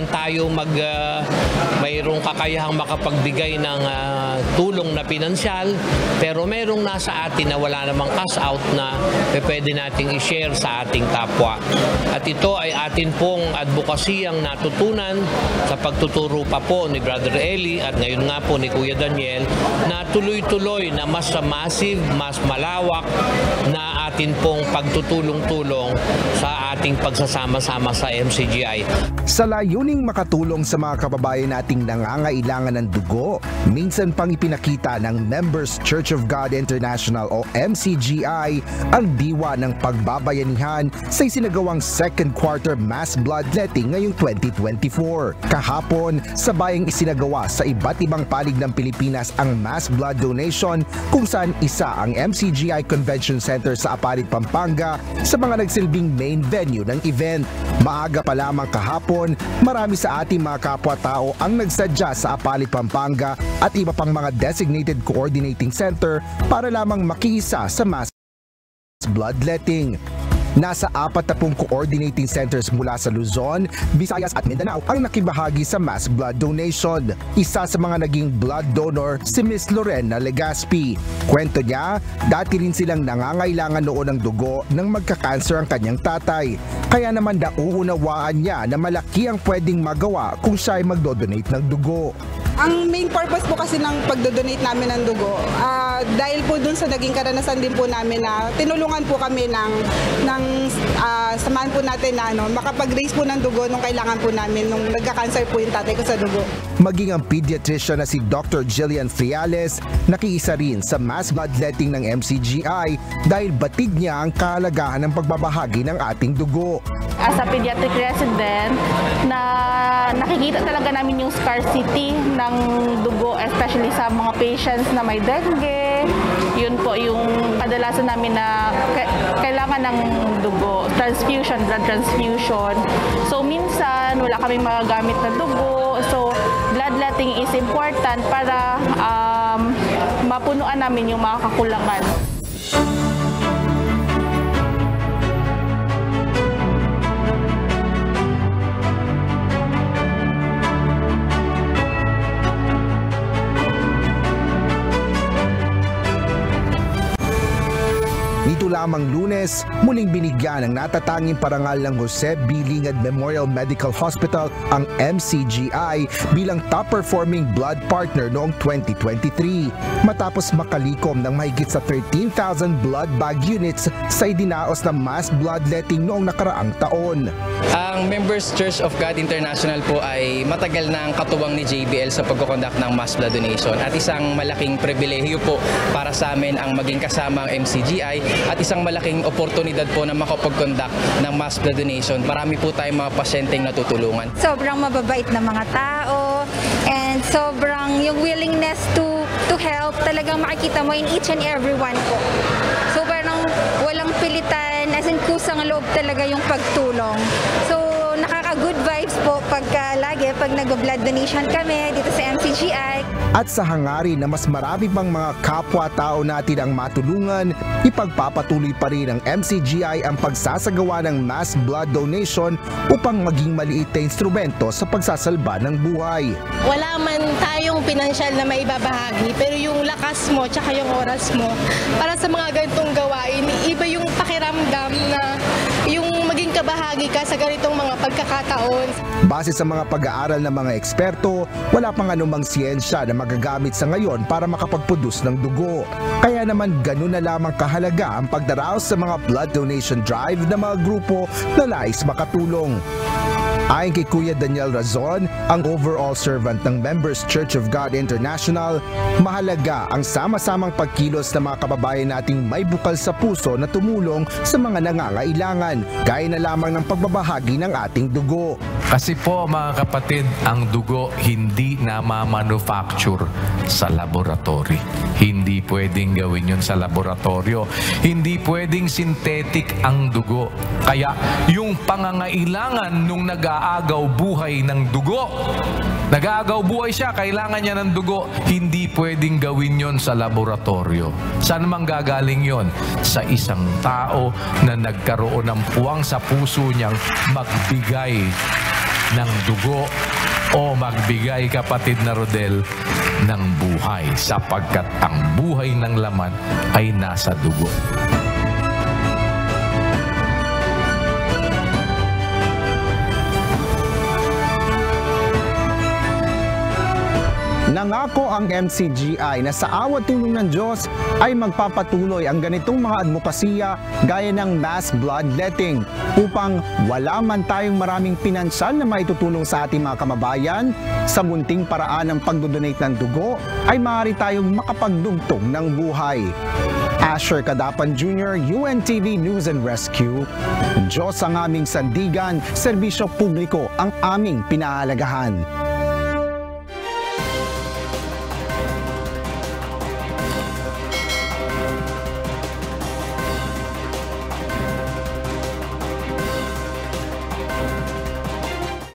man tayo mayroong kakayahang makapagbigay ng tulong na pinansyal, pero mayroong nasa atin na wala namang cash out na pwede nating i-share sa ating kapwa. At ito ay atin pong advokasiyang natutunan sa pagtuturo pa po ni Brother Eli at ngayon nga po ni Kuya Daniel na tuloy-tuloy na mas massive, mas malawak na atin pong pagtutulong-tulong sa ating pagsasama-sama sa MCGI. Sa layuning makatulong sa mga kababayan nating nangangailangan ng dugo, minsan pang ipinakita ng Members Church of God International o MCGI ang diwa ng pagbabayanihan sa isinagawang second quarter mass bloodletting ngayong 2024. Kahapon, sabayang isinagawa sa iba't ibang panig ng Pilipinas ang mass blood donation kung saan isa ang MCGI Convention Center sa Apalit, Pampanga sa mga nagsilbing main venue ng event. Maaga pa lamang kahapon, marami sa ating mga kapwa-tao ang nagsadya sa Apalit, Pampanga at iba pang mga designated coordinating center para lamang makiisa sa mass bloodletting. Nasa 40 coordinating centers mula sa Luzon, Visayas at Mindanao ang nakibahagi sa mass blood donation. Isa sa mga naging blood donor si Miss Lorena Legaspi. Kwento niya, dati rin silang nangangailangan noon ng dugo nang magka-cancer ang kanyang tatay. Kaya naman nauunawaan niya na malaki ang pwedeng magawa kung siya ay magdodonate ng dugo. Ang main purpose po kasi ng pagdodonate namin ng dugo, dahil po dun sa naging karanasan din po namin na tinulungan po kami ng samahan po natin na makapag-raise po ng dugo nung kailangan po namin nung nagka-cancer po yung tatay ko sa dugo. Maging ang pediatrician na si Dr. Jillian Friales, nakiisa rin sa mass bloodletting ng MCGI dahil batid niya ang kahalagahan ng pagbabahagi ng ating dugo. As a pediatric resident, na nakikita talaga namin yung scarcity ng dugo, especially sa mga patients na may dengue. Yun po yung kadalasan namin na kailangan ng dugo, transfusion, blood transfusion. So minsan wala kaming magagamit na dugo. So bloodletting is important para mapunuan namin yung mga kakulangan. Nito lamang Lunes, muling binigyan ng natatanging parangal ng Jose B. Lingad Memorial Medical Hospital ang MCGI bilang top-performing blood partner noong 2023 matapos makalikom ng mahigit sa 13,000 blood bag units sa idinaos na mass bloodletting noong nakaraang taon. Ang Members Church of God International po ay matagal na ang katuwang ni JBL sa pagkoconduct ng mass blood donation at isang malaking pribilehiyo po para sa amin ang maging kasama ang MCGI at isang malaking oportunidad po na makapag-conduct ng mass blood donation. Marami po tayong mga pasyenteng natutulungan. Sobrang mababait na mga tao and sobrang yung willingness to help talagang makikita mo in each and every one po. So parang walang pilitan, as in kusang loob talaga yung pagtulong. So nakaka-good vibes po pag nag-blood donation kami dito sa MCGI. At sa hangarin na mas marami pang mga kapwa-tao natin ang matulungan, ipagpapatuloy pa rin ng MCGI ang pagsasagawa ng mass blood donation upang maging maliit na instrumento sa pagsasalba ng buhay. Wala man tayong pinansyal na maibabahagi, pero yung lakas mo tsaka yung oras mo para sa mga ganitong gawain, iba yung pakiramdam na yung maging kabahagi ka sa ganitong mga pagkakataon. Base sa mga pag-aaral ng mga eksperto, wala pang anumang siyensya na magagamit sa ngayon para makapagproduce ng dugo. Kaya naman ganun na lamang kahalaga ang pagdaraos sa mga blood donation drive ng mga grupo na nais makatulong. Ayon kay Kuya Daniel Razon, ang overall servant ng Members Church of God International, mahalaga ang sama-samang pagkilos ng mga kababayan nating may bukal sa puso na tumulong sa mga nangangailangan, gaya na lamang ng pagbabahagi ng ating dugo. Kasi po mga kapatid, ang dugo hindi na ma-manufacture sa laboratory. Hindi pwedeng gawin yun sa laboratorio. Hindi pwedeng synthetic ang dugo. Kaya yung pangangailangan nung nag-aagaw buhay ng dugo, nag-aagaw buhay siya, kailangan niya ng dugo, hindi pwedeng gawin yon sa laboratorio. Saan man gagaling yon? Sa isang tao na nagkaroon ng puwang sa puso niyang magbigay ng dugo o magbigay, kapatid na Rodel, ng buhay, sapagkat ang buhay ng laman ay nasa dugo. Nangako ang MCGI na sa awat tulong ng Diyos ay magpapatuloy ang ganitong mga advokasya gaya ng mass bloodletting upang wala man tayong maraming pinansyal na maitutulong sa ating mga kababayan, sa munting paraan ng pagdodonate ng dugo ay maaari tayong makapagdugtong ng buhay. Asher Cadapan Jr., UNTV News and Rescue. Diyos ang aming sandigan, serbisyo publiko ang aming pinahalagahan.